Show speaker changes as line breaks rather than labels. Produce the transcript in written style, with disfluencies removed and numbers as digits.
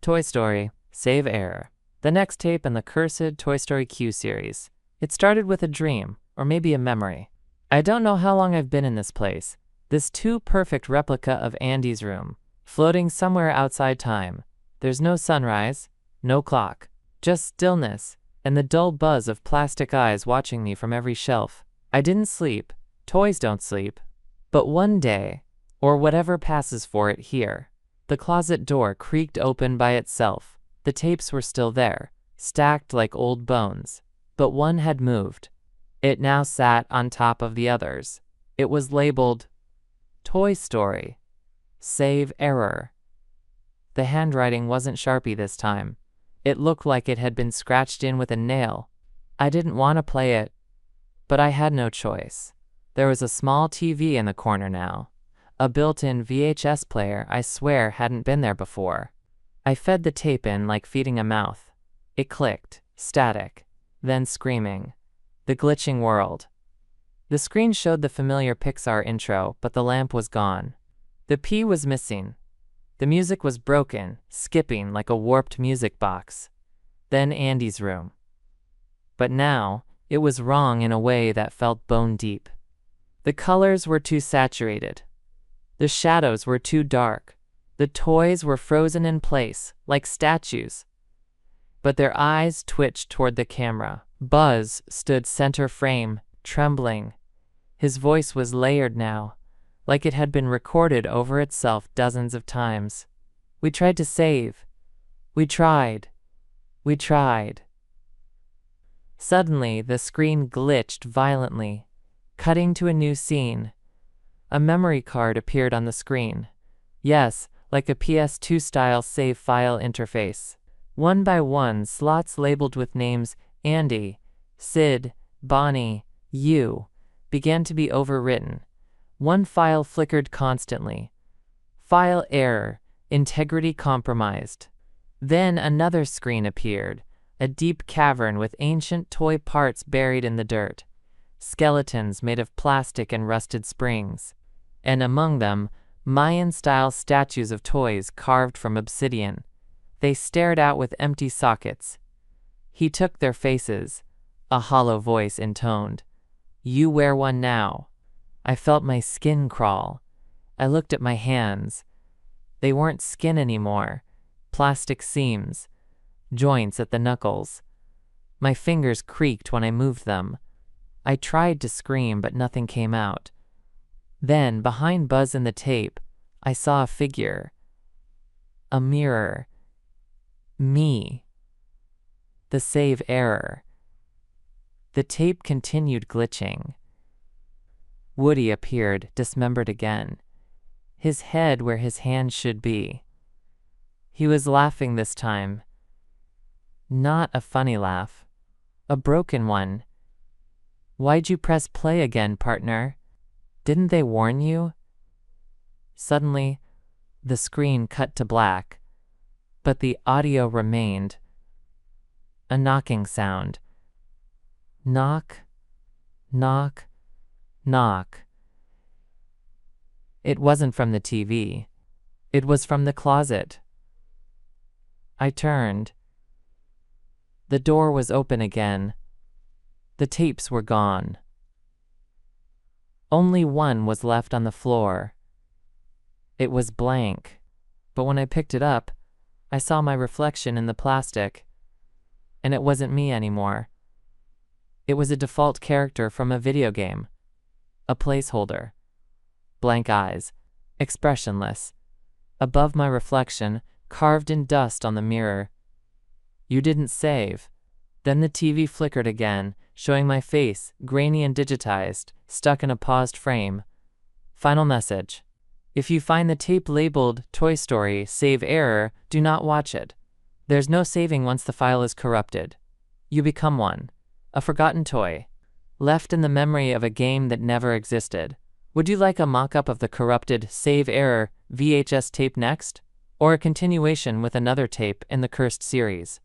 Toy Story, Save Error. The next tape in the cursed Toy Story Q series. It started with a dream, or maybe a memory. I don't know how long I've been in this place. This too perfect replica of Andy's room, floating somewhere outside time. There's no sunrise, no clock, just stillness, and the dull buzz of plastic eyes watching me from every shelf. I didn't sleep. Toys don't sleep. But one day, or whatever passes for it here, the closet door creaked open by itself. The tapes were still there, stacked like old bones, but one had moved. It now sat on top of the others. It was labeled Toy Story, Save Error. The handwriting wasn't Sharpie this time. It looked like it had been scratched in with a nail. I didn't want to play it, but I had no choice. There was a small TV in the corner now. A built-in VHS player I swear hadn't been there before. I fed the tape in like feeding a mouth. It clicked, static, then screaming. The glitching world. The screen showed the familiar Pixar intro, but the lamp was gone. The P was missing. The music was broken, skipping like a warped music box. Then Andy's room. But now, it was wrong in a way that felt bone deep. The colors were too saturated. The shadows were too dark. The toys were frozen in place, like statues. But their eyes twitched toward the camera. Buzz stood center frame, trembling. His voice was layered now, like it had been recorded over itself dozens of times. We tried to save. We tried. We tried. Suddenly, the screen glitched violently, cutting to a new scene. A memory card appeared on the screen. Yes, like a PS2-style save file interface. One by one, slots labeled with names Andy, Sid, Bonnie, you, began to be overwritten. One file flickered constantly. File error, integrity compromised. Then another screen appeared, a deep cavern with ancient toy parts buried in the dirt. Skeletons made of plastic and rusted springs. And among them, Mayan-style statues of toys carved from obsidian. They stared out with empty sockets. He took their faces. A hollow voice intoned, "You wear one now." I felt my skin crawl. I looked at my hands. They weren't skin anymore. Plastic seams. Joints at the knuckles. My fingers creaked when I moved them. I tried to scream, but nothing came out. Then, behind Buzz in the tape, I saw a figure. A mirror. Me. The save error. The tape continued glitching. Woody appeared, dismembered again. His head where his hand should be. He was laughing this time. Not a funny laugh. A broken one. "Why'd you press play again, partner? Didn't they warn you?" Suddenly, the screen cut to black, but the audio remained. A knocking sound. Knock, knock, knock. It wasn't from the TV. It was from the closet. I turned. The door was open again. The tapes were gone. Only one was left on the floor. It was blank, but when I picked it up, I saw my reflection in the plastic, and it wasn't me anymore. It was a default character from a video game, a placeholder. Blank eyes, expressionless. Above my reflection, carved in dust on the mirror. "You didn't save." Then the TV flickered again, showing my face, grainy and digitized, stuck in a paused frame. Final message. If you find the tape labeled Toy Story, Save Error, do not watch it. There's no saving once the file is corrupted. You become one. A forgotten toy. Left in the memory of a game that never existed. Would you like a mock-up of the corrupted Save Error VHS tape next? Or a continuation with another tape in the cursed series?